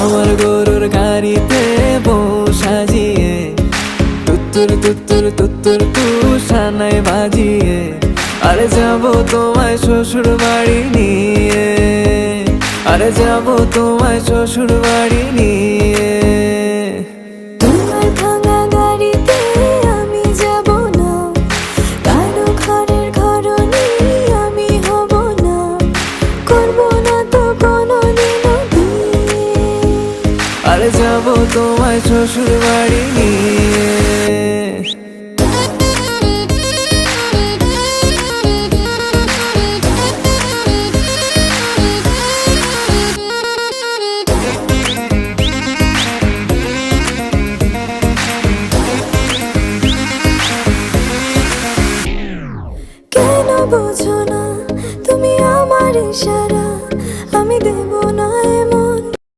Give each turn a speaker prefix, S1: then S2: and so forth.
S1: আমার গরুর গাড়িতে বউ সাজিয়ে তুত্তুর তুত্তুর তুত্তুর তু সানাই বাজিয়ে আরে যাব তোমায় শ্বশুর বাড়ি নিয়ে, আরে যাব তোমায় শ্বশুর বাড়ি নিয়ে।
S2: তোমার ভাঙা গাড়িতে আমি যাব না, কারো ঘরের ঘরনি আমি হব না, করব না তো কোনোদিনও বিয়ে।
S1: আরে যাব তোমায় শ্বশুর বাড়ি নিয়ে।